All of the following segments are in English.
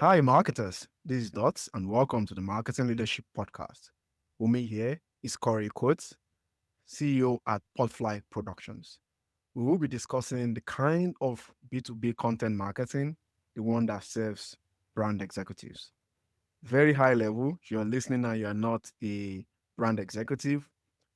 Hi, marketers. This is Dots, and welcome to the Marketing Leadership Podcast. With me here is Corey Coates, CEO at Podfly Productions. We will be discussing the kind of B2B content marketing, the one that serves brand executives. Very high level. If you're listening and you're not a brand executive,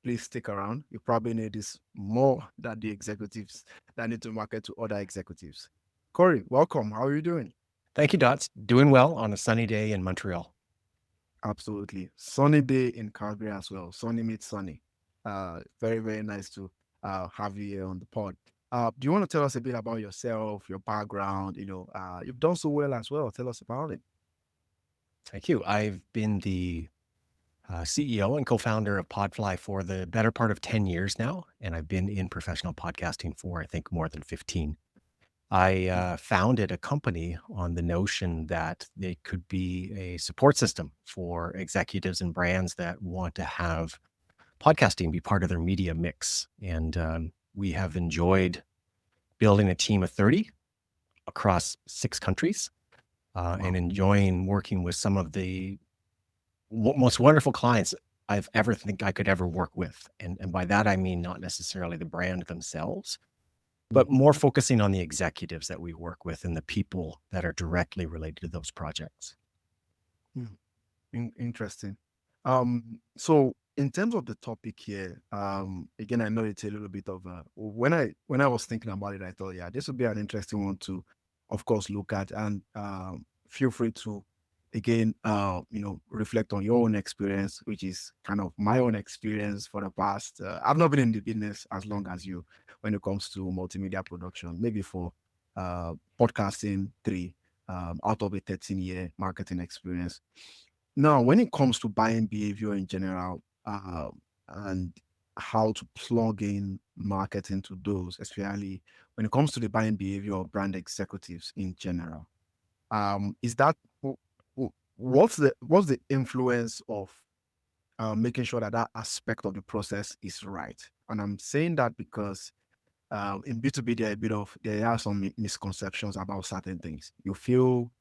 please stick around. You probably need this more than the executives that need to market to other executives. Corey, welcome. How are you doing? Thank you, Dots. Doing well on a sunny day in Montreal. Absolutely. Sunny day in Calgary as well. Sunny meets sunny. Very, very nice to have you here on the pod. Do you want to tell us a bit about yourself, your background? You've done so well as well. Tell us about it. Thank you. I've been the CEO and co-founder of Podfly for the better part of 10 years now, and I've been in professional podcasting for, I think, more than 15. I founded a company on the notion that they could be a support system for executives and brands that want to have podcasting be part of their media mix. And we have enjoyed building a team of 30 across 6 countries and Wow. enjoying working with some of the most wonderful clients I've ever think I could ever work with. And by that, I mean not necessarily the brand themselves, but Mhm. more focusing on the executives that we work with and the people that are directly related to those projects. Hmm. Interesting. So in terms of the topic here, again, I know it's a little bit of when I was thinking about it, I thought, yeah, this would be an interesting one to, of course, look at, and feel free to, again, reflect on your own experience, which is kind of my own experience for the past. I've not been in the business as long as you when it comes to multimedia production. Maybe for podcasting, three out of a 13-year marketing experience. Now, when it comes to buying behavior in general, and how to plug in marketing to those, especially when it comes to the buying behavior of brand executives in general, is that what's the influence of making sure that that aspect of the process is right? And I'm saying that because in B2B, there are some misconceptions about certain things. You feel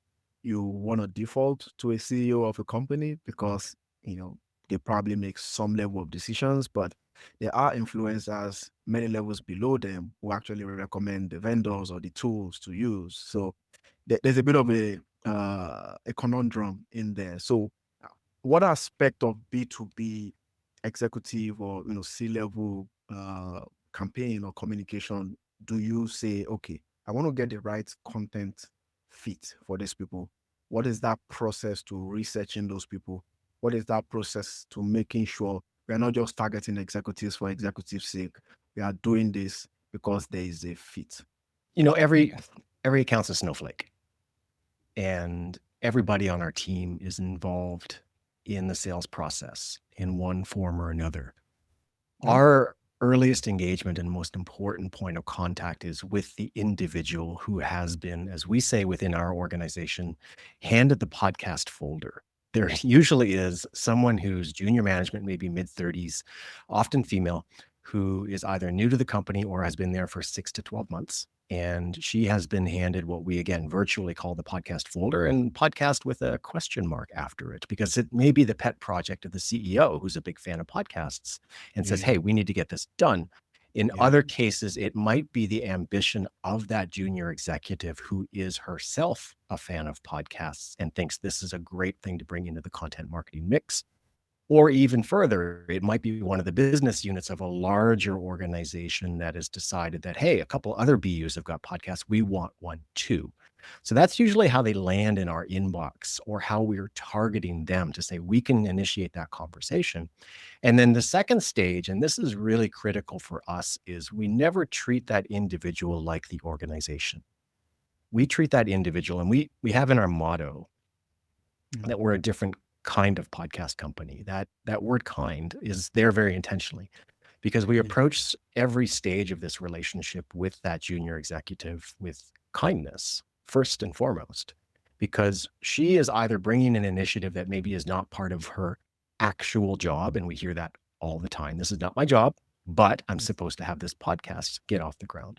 you want to default to a CEO of a company because they probably make some level of decisions, but there are influencers many levels below them who actually recommend the vendors or the tools to use. So there's a bit of a conundrum in there. So what aspect of B2B executive or C-level campaign or communication do you say, okay, I want to get the right content fit for these people? What is that process to researching those people? What is that process to making sure we are not just targeting executives for executives' sake? We are doing this because there is a fit. You know, every account's a snowflake, and everybody on our team is involved in the sales process in one form or another. Mm, Our earliest engagement and most important point of contact is with the individual who has been, as we say within our organization, handed the podcast folder. There usually is someone who's junior management, maybe mid 30s, often female, who is either new to the company or has been there for 6 to 12 months. And she has been handed what we again virtually call the podcast folder, and podcast with a question mark after it, because it may be the pet project of the CEO who's a big fan of podcasts and says, yeah, hey, we need to get this done. In yeah. other cases, it might be the ambition of that junior executive who is herself a fan of podcasts and thinks this is a great thing to bring into the content marketing mix. Or even further, it might be one of the business units of a larger organization that has decided that, hey, a couple other BUs have got podcasts. We want one too. So that's usually how they land in our inbox or how we're targeting them to say we can initiate that conversation. And then the second stage, and this is really critical for us, is we never treat that individual like the organization. We treat that individual, and we have in our motto Mm, that we're a different kind of podcast company. That word kind is there very intentionally because we yeah. approach every stage of this relationship with that junior executive with kindness first and foremost, because she is either bringing an initiative that maybe is not part of her actual job, and we hear that all the time. This is not my job, but I'm Mm, supposed to have this podcast get off the ground.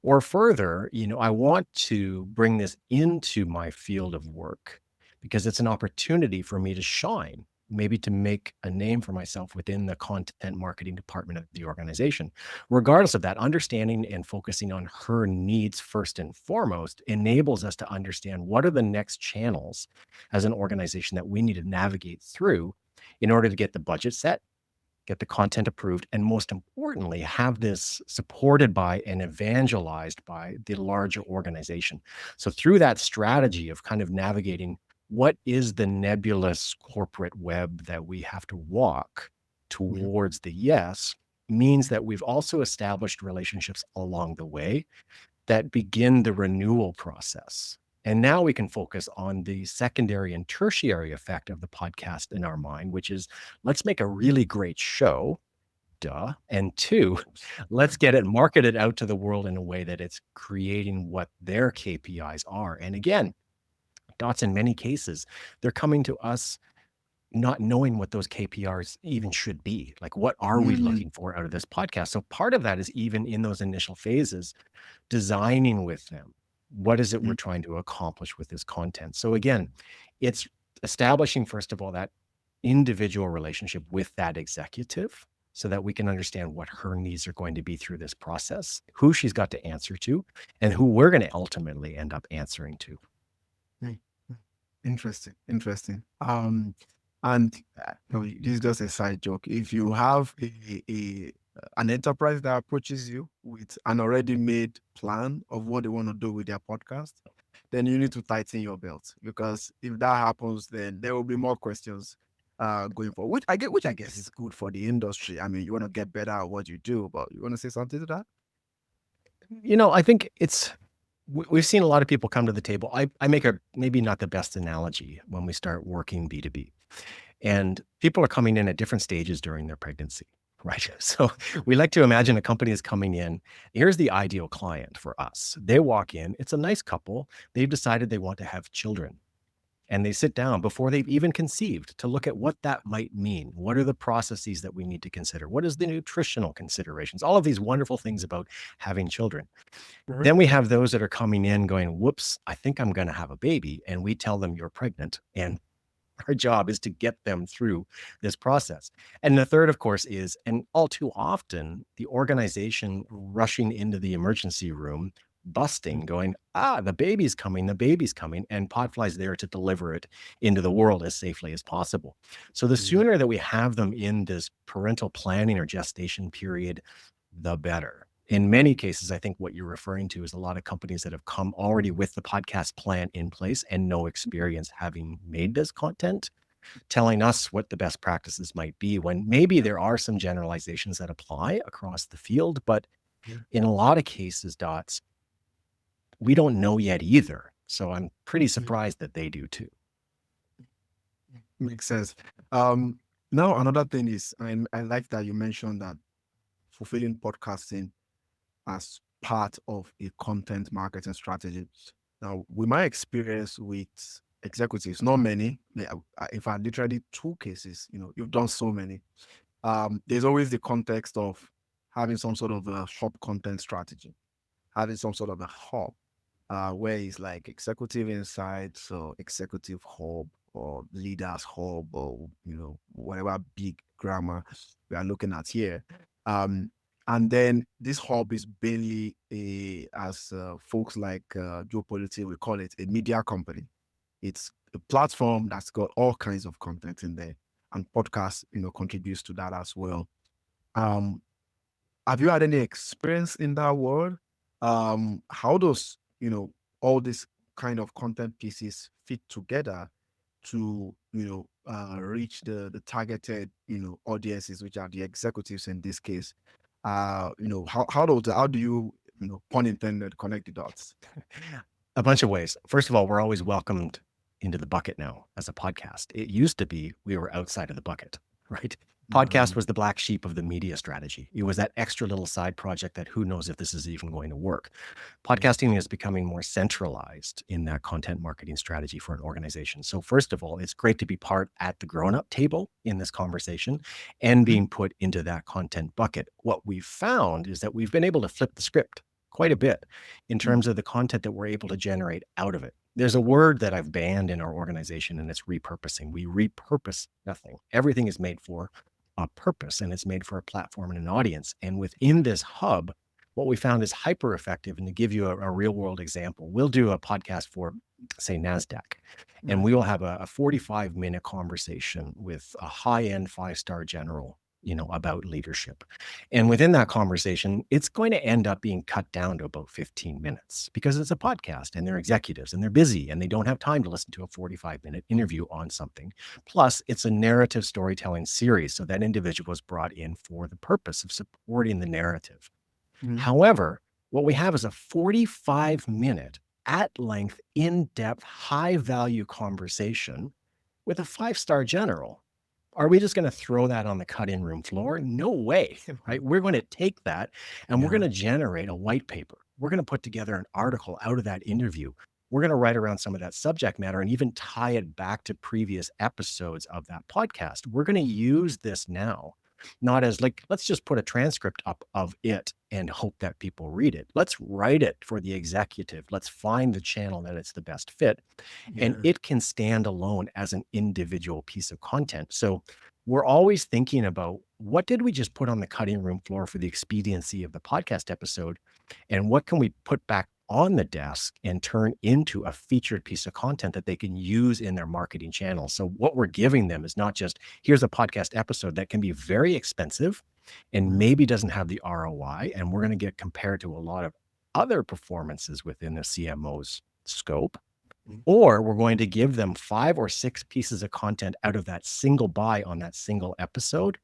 Or further, I want to bring this into my field of work because it's an opportunity for me to shine, maybe to make a name for myself within the content marketing department of the organization. Regardless of that, understanding and focusing on her needs first and foremost enables us to understand what are the next channels as an organization that we need to navigate through in order to get the budget set, get the content approved, and most importantly, have this supported by and evangelized by the larger organization. So through that strategy of kind of navigating what is the nebulous corporate web that we have to walk towards the yes, means that we've also established relationships along the way that begin the renewal process. And now we can focus on the secondary and tertiary effect of the podcast in our mind, which is let's make a really great show. Duh. And two, let's get it marketed out to the world in a way that it's creating what their KPIs are. And again, Dots, in many cases, they're coming to us not knowing what those KPIs even should be. Like, what are we looking for out of this podcast? So part of that is even in those initial phases, designing with them. What is it we're trying to accomplish with this content? So again, it's establishing, first of all, that individual relationship with that executive so that we can understand what her needs are going to be through this process, who she's got to answer to, and who we're going to ultimately end up answering to. Interesting. And no, this is just a side joke. If you have an enterprise that approaches you with an already made plan of what they want to do with their podcast, then you need to tighten your belt, because if that happens, then there will be more questions going forward. Which I guess is good for the industry. I mean, you want to get better at what you do, but you want to say something to that? I think we've seen a lot of people come to the table. I make maybe not the best analogy when we start working B2B. And people are coming in at different stages during their pregnancy, right? So we like to imagine a company is coming in. Here's the ideal client for us. They walk in, it's a nice couple. They've decided they want to have children. And they sit down before they've even conceived to look at what that might mean. What are the processes that we need to consider? What is the nutritional considerations? All of these wonderful things about having children. Then we have those that are coming in going, whoops, I think I'm going to have a baby. And we tell them you're pregnant. And our job is to get them through this process. And the third, of course, is, and all too often, the organization rushing into the emergency room, busting, going, the baby's coming, and Podfly's there to deliver it into the world as safely as possible. So the sooner that we have them in this parental planning or gestation period, the better. In many cases, I think what you're referring to is a lot of companies that have come already with the podcast plan in place and no experience having made this content, telling us what the best practices might be, when maybe there are some generalizations that apply across the field. But in a lot of cases, Dots, we don't know yet either. So I'm pretty surprised that they do too. Makes sense. Now, another thing is, I like that you mentioned that fulfilling podcasting as part of a content marketing strategy. Now, with my experience with executives, not many, in fact, literally 2 cases, you've done so many. There's always the context of having some sort of a hub content strategy, having some sort of a hub where it's like executive insight, so executive hub or leaders hub, or whatever big grammar we are looking at here. And then this hub is mainly as folks like Joe Politi will call it, a media company. It's a platform that's got all kinds of content in there, and podcast, contributes to that as well. Have you had any experience in that world? How does all these kind of content pieces fit together to reach the targeted audiences, which are the executives in this case? How do you pun intended, connect the dots? A bunch of ways. First of all, we're always welcomed into the bucket now as a podcast. It used to be we were outside of the bucket, right? Podcast was the black sheep of the media strategy. It was that extra little side project that who knows if this is even going to work. Podcasting is becoming more centralized in that content marketing strategy for an organization. So first of all, it's great to be part at the grown-up table in this conversation and being put into that content bucket. What we've found is that we've been able to flip the script quite a bit in terms of the content that we're able to generate out of it. There's a word that I've banned in our organization, and it's repurposing. We repurpose nothing. Everything is made for a purpose, and it's made for a platform and an audience. And within this hub, what we found is hyper effective. And to give you a real world example, we'll do a podcast for, say, NASDAQ, and we will have a 45-minute conversation with a high-end 5-star general, about leadership. And within that conversation, it's going to end up being cut down to about 15 minutes because it's a podcast and they're executives and they're busy and they don't have time to listen to a 45-minute interview on something. Plus, it's a narrative storytelling series. So that individual was brought in for the purpose of supporting the narrative. However, what we have is a 45-minute, at length, in-depth, high-value conversation with a 5-star general. Are we just going to throw that on the cut-in room floor? No way, right? We're going to take that and we're going to generate a white paper. We're going to put together an article out of that interview. We're going to write around some of that subject matter and even tie it back to previous episodes of that podcast. We're going to use this now, not as like, let's just put a transcript up of it and hope that people read it. Let's write it for the executive. Let's find the channel that it's the best fit. And it can stand alone as an individual piece of content. So we're always thinking about what did we just put on the cutting room floor for the expediency of the podcast episode? And what can we put back on the desk and turn into a featured piece of content that they can use in their marketing channel? So what we're giving them is not just, here's a podcast episode that can be very expensive and maybe doesn't have the ROI. And we're going to get compared to a lot of other performances within the CMO's scope. Or we're going to give them 5 or 6 pieces of content out of that single buy on that single episode,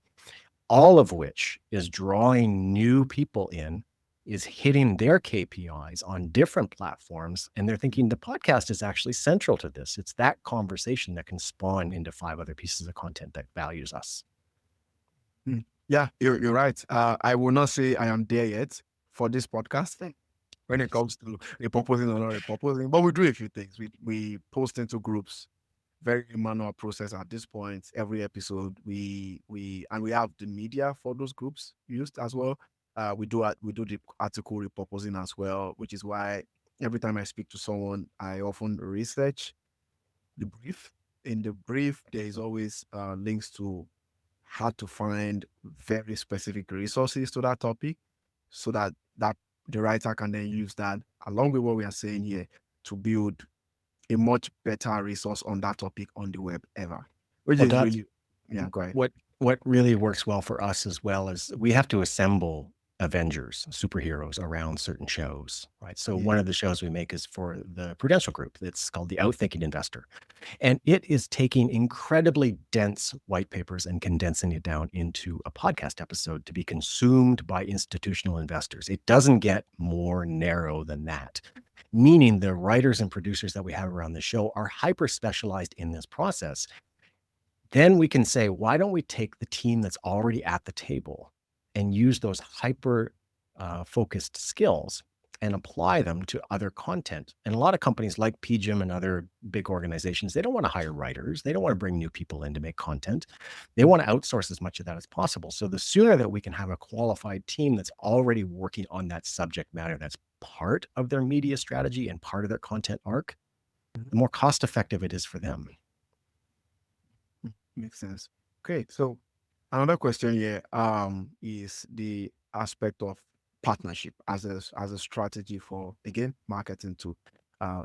all of which is drawing new people in, is hitting their KPIs on different platforms. And they're thinking the podcast is actually central to this. It's that conversation that can spawn into 5 other pieces of content that values us. Yeah, you're right. I will not say I am there yet for this podcast thing when it comes to repurposing or not repurposing, but we do a few things. We post into groups, very manual process at this point. Every episode we have the media for those groups used as well. We do the article repurposing as well, which is why every time I speak to someone, I often research the brief. In the brief, there is always links to how to find very specific resources to that topic, so that the writer can then use that along with what we are saying here to build a much better resource on that topic on the web ever. Which is really, go ahead. What really works well for us as well is we have to assemble Avengers, superheroes around certain shows, right? So one of the shows we make is for the Prudential Group. It's called the Outthinking Investor. And it is taking incredibly dense white papers and condensing it down into a podcast episode to be consumed by institutional investors. It doesn't get more narrow than that, meaning the writers and producers that we have around the show are hyper specialized in this process. Then we can say, why don't we take the team that's already at the table and use those hyper focused skills and apply them to other content? And a lot of companies like PGIM and other big organizations, they don't want to hire writers. They don't want to bring new people in to make content. They want to outsource as much of that as possible. So the sooner that we can have a qualified team that's already working on that subject matter, that's part of their media strategy and part of their content arc, the more cost effective it is for them. Makes sense. Okay, so another question here is the aspect of partnership as a strategy for, again, marketing to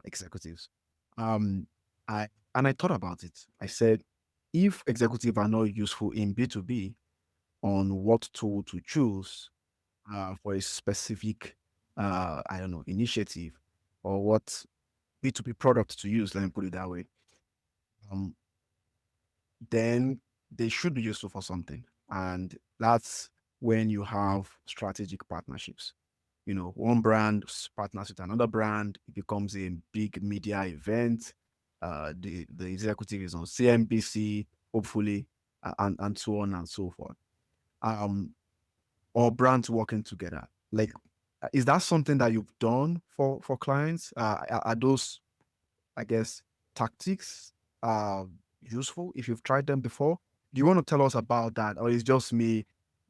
executives. I thought about it. I said, if executives are not useful in B2B on what tool to choose for a specific initiative, or what B2B product to use, let me put it that way, then they should be useful for something. And that's when you have strategic partnerships. One brand partners with another brand, it becomes a big media event. The executive is on CNBC, hopefully, and so on and so forth. Or brands working together. Like, is that something that you've done for clients? Are those, I guess, tactics useful if you've tried them before? Do you want to tell us about that, or is just me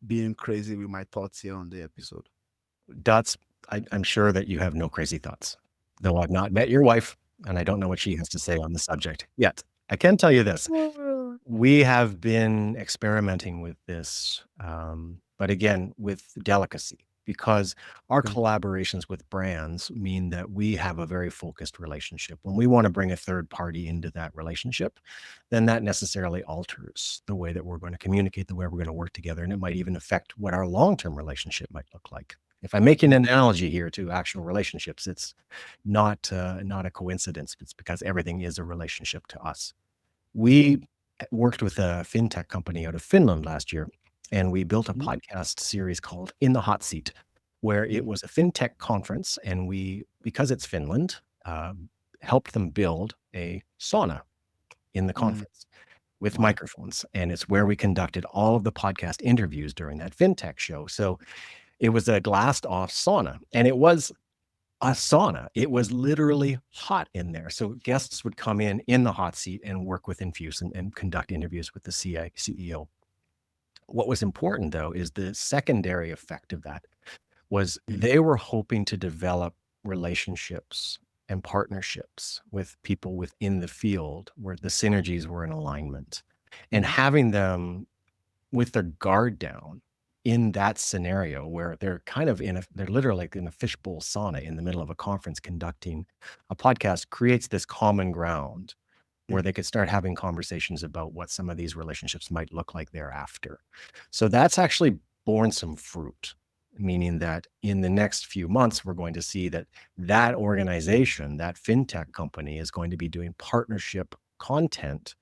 being crazy with my thoughts here on the episode? Dots, I'm sure that you have no crazy thoughts, though I've not met your wife and I don't know what she has to say on the subject yet. I can tell you this. We have been experimenting with this, but again, with delicacy, because our Okay. collaborations with brands mean that we have a very focused relationship. When we want to bring a third party into that relationship, then that necessarily alters the way that we're going to communicate, the way we're going to work together, and it might even affect what our long-term relationship might look like. If I'm making an analogy here to actual relationships, it's not a coincidence. It's because everything is a relationship to us. We worked with a fintech company out of Finland last year, and we built a podcast series called In the Hot Seat, where it was a fintech conference, and we, because it's Finland, helped them build a sauna in the conference with microphones. And it's where we conducted all of the podcast interviews during that fintech show. So it was a glassed off sauna, and it was a sauna. It was literally hot in there. So guests would come in the hot seat and work with Infuse and conduct interviews with the CEO. What was important, though, is the secondary effect of that was they were hoping to develop relationships and partnerships with people within the field where the synergies were in alignment, and having them with their guard down in that scenario where they're kind of they're literally like in a fishbowl sauna in the middle of a conference conducting a podcast creates this common ground where they could start having conversations about what some of these relationships might look like thereafter. So that's actually borne some fruit, meaning that in the next few months, we're going to see that that organization, that fintech company, is going to be doing partnership content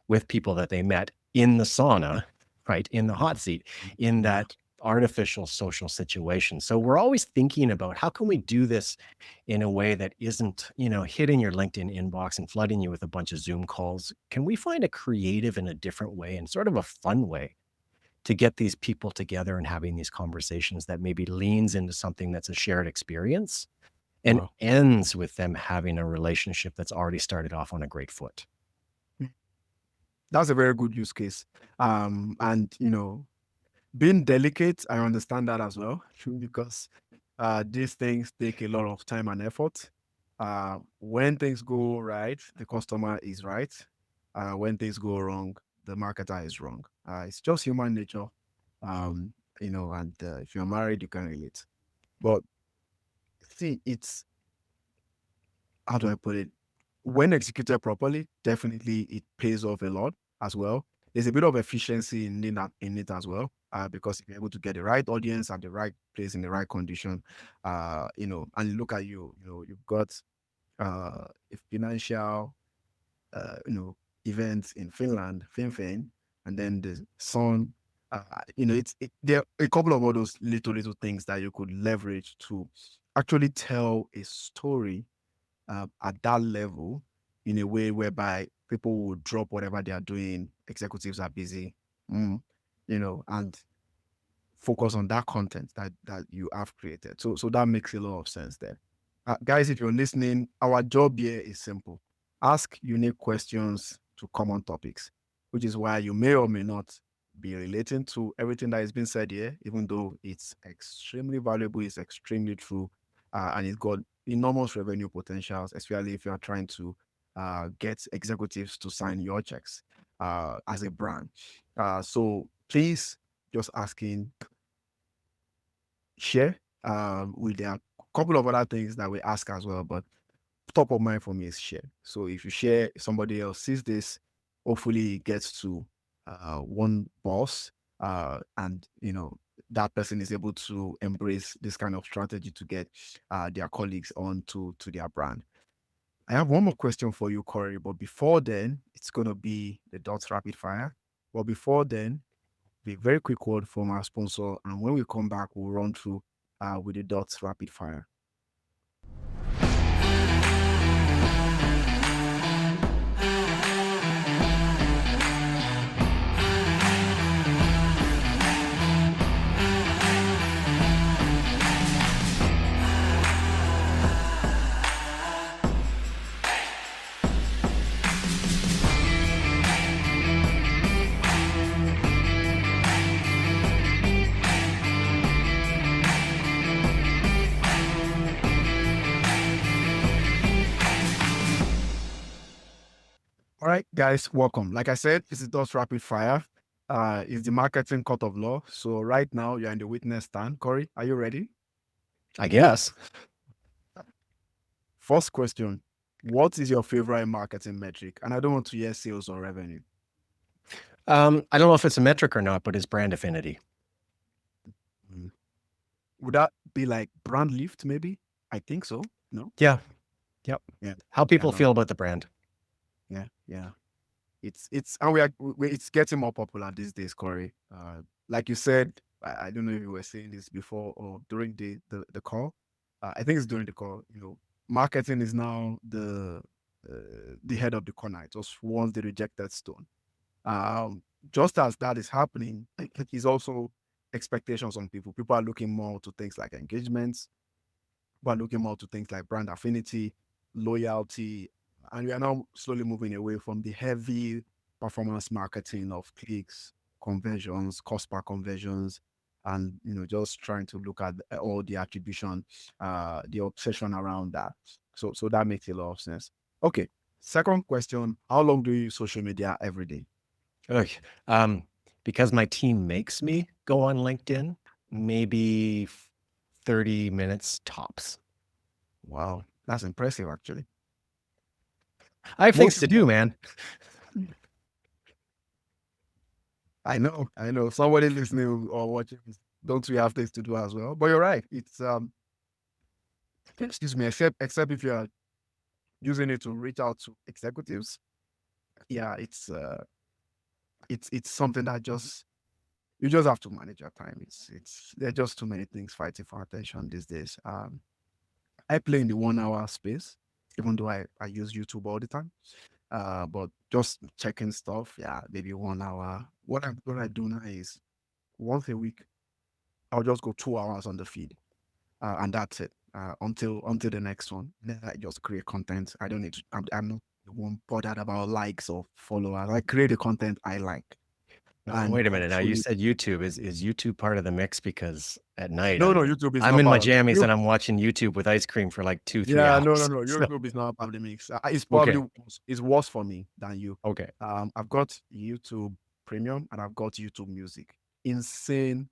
with people that they met in the sauna, right, in the hot seat, in that artificial social situation. So we're always thinking about how can we do this in a way that isn't, hitting your LinkedIn inbox and flooding you with a bunch of Zoom calls. Can we find a creative and a different way and sort of a fun way to get these people together and having these conversations that maybe leans into something that's a shared experience and ends with them having a relationship that's already started off on a great foot? That's a very good use case. And being delicate, I understand that as well, because these things take a lot of time and effort. When things go right, the customer is right. When things go wrong, the marketer is wrong. It's just human nature. And if you're married, you can relate. But see, how do I put it? When executed properly, definitely it pays off a lot as well. There's a bit of efficiency in it as well, because if you're able to get the right audience at the right place in the right condition, and look at you've got a financial, event in Finland, FinFin, and then the sun. There are a couple of all those little things that you could leverage to actually tell a story at that level in a way whereby people will drop whatever they are doing. Executives are busy, and focus on that content that you have created. So that makes a lot of sense there. Guys, if you're listening, our job here is simple. Ask unique questions to common topics, which is why you may or may not be relating to everything that has been said here, even though it's extremely valuable, it's extremely true, and it's got enormous revenue potentials, especially if you are trying to get executives to sign your checks as a brand. So please, just asking, share. There are a couple of other things that we ask as well, but top of mind for me is share. So if you share, somebody else sees this, hopefully it gets to one boss, and that person is able to embrace this kind of strategy to get their colleagues onto their brand. I have one more question for you, Corey, but before then, it's going to be the Dots Rapid Fire. But before then, a very quick word from our sponsor, and when we come back, we'll run through with the Dots Rapid Fire. right, guys, welcome. Like I said, this is Dots Rapid Fire. It's the marketing court of law. So right now you're in the witness stand. Corey, are you ready? I guess. First question: what is your favorite marketing metric? And I don't want to hear sales or revenue. I don't know if it's a metric or not, but it's brand affinity. Would that be like brand lift? Maybe. I think so. No. Yeah. Yep. Yeah. How people no. feel about the brand. Yeah. It's it's getting more popular these days, Corey. Like you said, I don't know if you were saying this before or during the call. I think it's during the call. Marketing is now the head of the corner. It was once the rejected stone. Just as that is happening, it's also expectations on people. People are looking more to things like engagements. People are looking more to things like brand affinity, loyalty, and we are now slowly moving away from the heavy performance marketing of clicks, conversions, cost per conversions, and just trying to look at all the attribution, the obsession around that. So that makes a lot of sense. Okay. Second question: how long do you use social media every day? Because my team makes me go on LinkedIn, maybe 30 minutes tops. Wow, that's impressive, actually. I have things to do, man. I know. Somebody listening or watching, don't we have things to do as well? But you're right. It's excuse me, except if you're using it to reach out to executives. Yeah, it's something that you just have to manage your time. There are just too many things fighting for attention these days. I play in the 1 hour space, even though I use YouTube all the time. But just checking stuff, yeah, maybe 1 hour. What I do now is once a week, I'll just go 2 hours on the feed, and that's it. Until the next one. Then I just create content. I don't need to. I'm not the one bothered about likes or followers. I create the content I like. And wait a minute. Now you hopefully, said YouTube. Is YouTube part of the mix? Because at night, no, YouTube is I'm not in my part of it. jammies and I'm watching YouTube with ice cream for like 2-3 Yeah, no. hours. So- YouTube is not part of the mix. It's okay. probably it's worse for me than you. Okay. I've got YouTube Premium and I've got YouTube Music. Insane,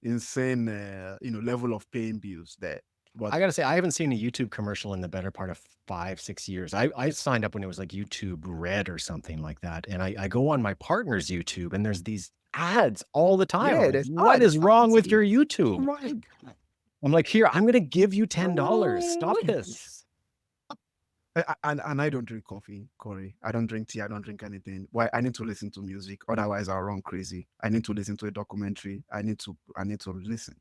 level of paying bills there. But I gotta say, I haven't seen a YouTube commercial in the better part of 5-6 years. I signed up when it was like YouTube Red or something like that, and I go on my partner's YouTube, and there's these ads all the time. yeah, I'm like, there's what is wrong with your Oh YouTube? my God. I'm like, here, I'm gonna give you $10. Stop this. And I don't drink coffee, Corey. I don't drink tea. I don't drink anything. Why? I need to listen to music. Otherwise, I'll run crazy. I need to listen to a documentary. I need to listen.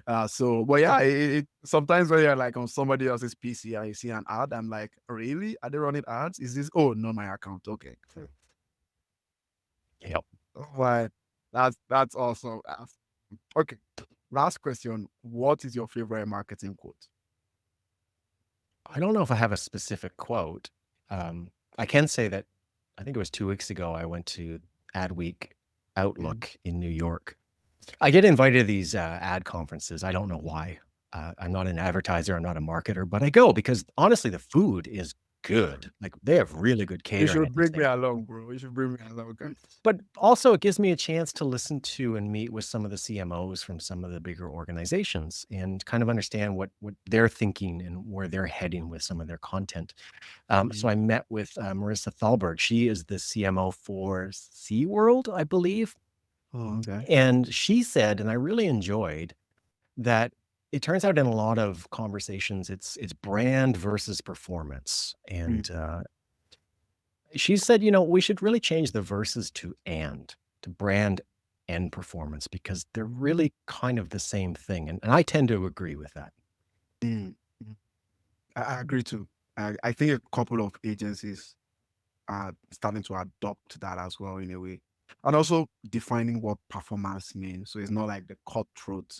But yeah, sometimes when you're like on somebody else's PC and you see an ad, I'm like, really? Are they running ads? Is this? Oh, not my account. Okay. Yep. Why? That's awesome. Okay. Last question. What is your favorite marketing quote? I don't know if I have a specific quote. I can say that I think it was 2 weeks ago, I went to Adweek Outlook in New York. I get invited to these ad conferences. I don't know why. I'm not an advertiser. I'm not a marketer, but I go because honestly, the food is good. Like they have really good You catering. should bring me along, bro. You should bring me along. But also, it gives me a chance to listen to and meet with some of the CMOs from some of the bigger organizations and kind of understand what they're thinking and where they're heading with some of their content. So I met with Marissa Thalberg. She is the CMO for SeaWorld, I believe. Oh, okay. And she said, and I really enjoyed that it turns out in a lot of conversations, it's brand versus performance. And she said, we should really change the versus to brand and performance because they're really kind of the same thing. And I tend to agree with that. I agree too. I think a couple of agencies are starting to adopt that as well in a way. And also defining what performance means. So it's not like the cutthroat,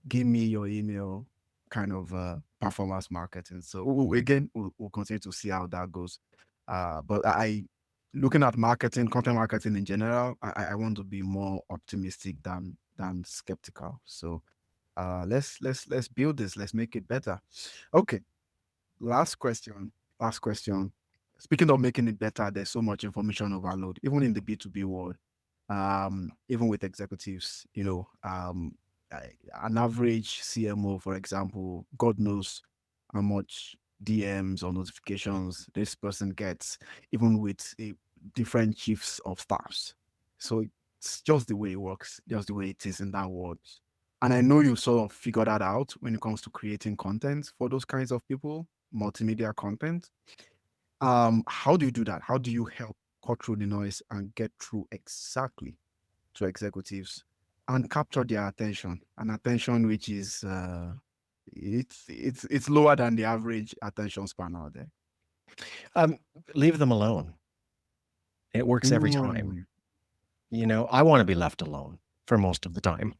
give me your email kind of performance marketing. So again, we'll continue to see how that goes. But looking at marketing, content marketing in general, I want to be more optimistic than skeptical. So let's build this. Let's make it better. Okay. Last question. speaking of making it better, there's so much information overload, even in the B2B world. Even with executives, an average CMO, for example, God knows how much DMs or notifications this person gets, even with different chiefs of staffs. So it's just the way it works, just the way it is in that world. And I know you sort of figure that out when it comes to creating content for those kinds of people, multimedia content. How do you do that? How do you help cut through the noise and get through exactly to executives and capture their attention? An attention which is it's lower than the average attention span out there. Um, Leave them alone. It works every time. Mm. I want to be left alone for most of the time,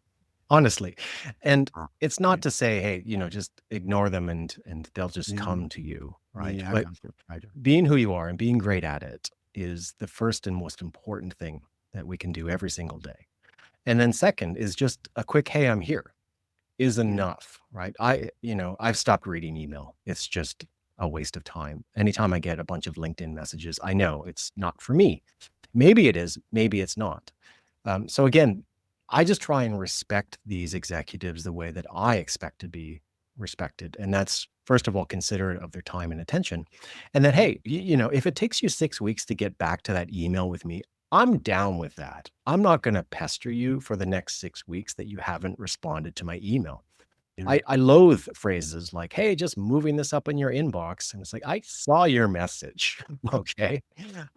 honestly. And Ah, it's yeah, not to say, hey, just ignore them and they'll just yeah, come to you, right? yeah, I But can feel. I do. being who you are and being great at it is the first and most important thing that we can do every single day. And then second is just a quick, hey, I'm here is Yeah. enough, right? I've stopped reading email. It's just a waste of time. Anytime I get a bunch of LinkedIn messages, I know it's not for me. Maybe it is, maybe it's not. So again, I just try and respect these executives the way that I expect to be respected. And that's first of all, considerate of their time and attention. And then, hey, if it takes you 6 weeks to get back to that email with me, I'm down with that. I'm not going to pester you for the next 6 weeks that you haven't responded to my email. Yeah. I loathe phrases like, hey, just moving this up in your inbox. And it's like, I saw your message. Okay.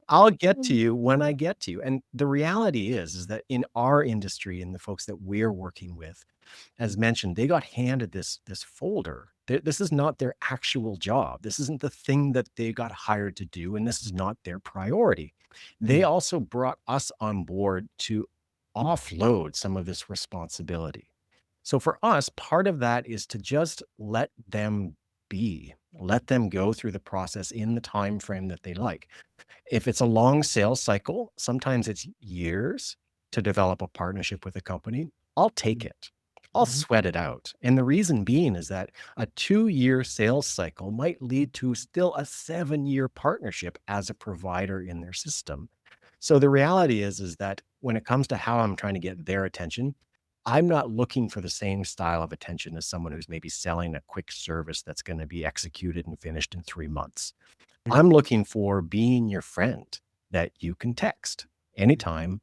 I'll get to Mm. you when I get to you. And the reality is that in our industry and the folks that we're working with, as mentioned, they got handed this folder. This is not their actual job. This isn't the thing that they got hired to do, and this is not their priority. They Mm. also brought us on board to offload some of this responsibility. So for us, part of that is to just let them be, let them go through the process in the time frame that they like. If it's a long sales cycle, sometimes it's years to develop a partnership with a company. I'll take it. I'll Mhm. sweat it out. And the reason being is that a 2-year sales cycle might lead to still a 7-year partnership as a provider in their system. So the reality is that when it comes to how I'm trying to get their attention, I'm not looking for the same style of attention as someone who's maybe selling a quick service that's going to be executed and finished in 3 months. Mm. I'm looking for being your friend that you can text anytime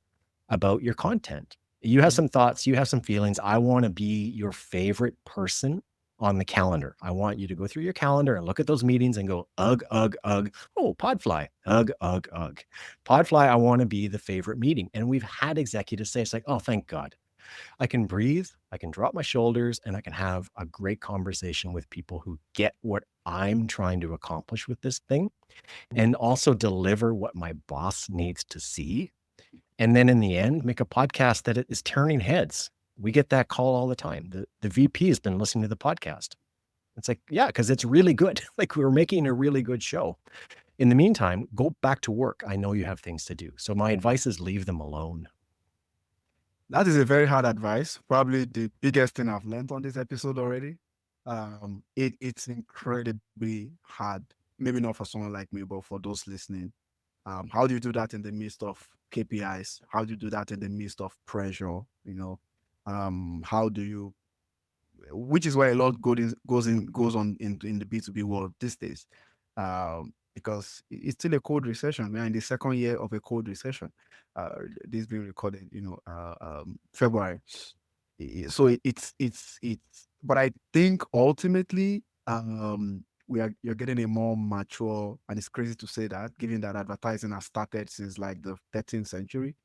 about your content. You have Mm. some thoughts, you have some feelings. I want to be your favorite person on the calendar. I want you to go through your calendar and look at those meetings and go, ugh, ugh, ugh. Oh, Podfly, ugh, ugh, ugh. Podfly, I want to be the favorite meeting. And we've had executives say, it's like, oh, thank God. I can breathe, I can drop my shoulders, and I can have a great conversation with people who get what I'm trying to accomplish with this thing and also deliver what my boss needs to see. And then in the end, make a podcast that is turning heads. We get that call all the time. The VP has been listening to the podcast. It's like, yeah, because it's really good. Like we're making a really good show. In the meantime, go back to work. I know you have things to do. So my advice is leave them alone. That is a very hard advice. Probably the biggest thing I've learned on this episode already. It's incredibly hard. Maybe not for someone like me, but for those listening. How do you do that in the midst of KPIs? How do you do that in the midst of pressure? How do you? Which is why a lot goes on in the B2B world these days, because it's still a cold recession. We're in the second year of a cold recession. This being recorded, February. So it's. But I think ultimately, you're getting a more mature, and it's crazy to say that, given that advertising has started since like the 13th century.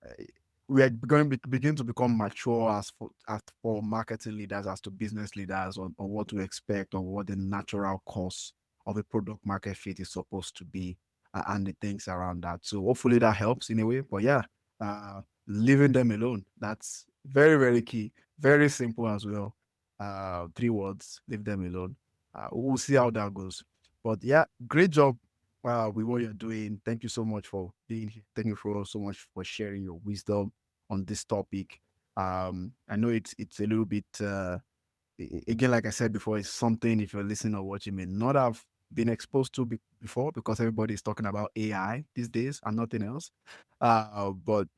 uh, we are going to begin to become mature as for marketing leaders, as to business leaders, on what to expect, on what the natural course of a product market fit is supposed to be, and the things around that. So hopefully that helps in a way. But yeah, leaving them alone, that's very, very key. Very simple as well. 3 words: leave them alone. We'll see how that goes. But yeah, great job with what you're doing. Thank you so much for being here. Thank you for so much for sharing your wisdom on this topic. I know it's a little bit again, like I said before, it's something, if you're listening or watching, may not have been exposed to before, because everybody is talking about AI these days and nothing else. But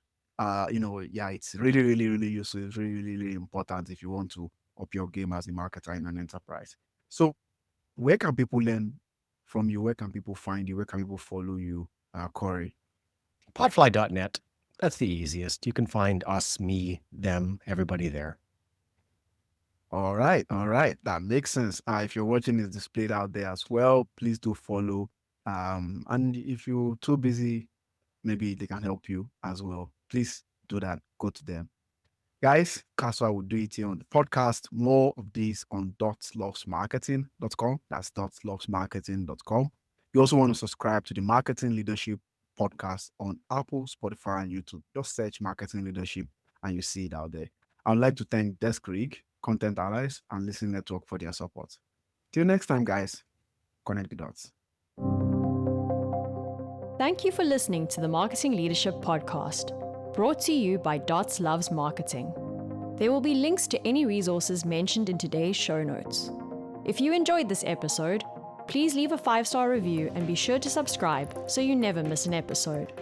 yeah, it's really, really, really useful. It's really, really, really important if you want to up your game as a marketer in an enterprise. So, where can people learn from you? Where can people find you? Where can people follow you, Corey? Podfly.net. That's the easiest. You can find us, me, them, everybody there. All right, that makes sense. If you're watching this displayed out there as well, please do follow. And if you're too busy, maybe they can help you as well. Please do that. Go to them. Guys, Kaswa will do it here on the podcast. More of these on dotslovesmarketing.com. That's dotslovesmarketing.com. You also want to subscribe to the Marketing Leadership podcast on Apple, Spotify, and YouTube. Just search Marketing Leadership and you see it out there. I would like to thank Desk Rig, Content Allies, and Listening Network for their support. Till next time, guys, connect the dots. Thank you for listening to the Marketing Leadership Podcast, brought to you by Dots Loves Marketing. There will be links to any resources mentioned in today's show notes. If you enjoyed this episode, please leave a 5-star review and be sure to subscribe so you never miss an episode.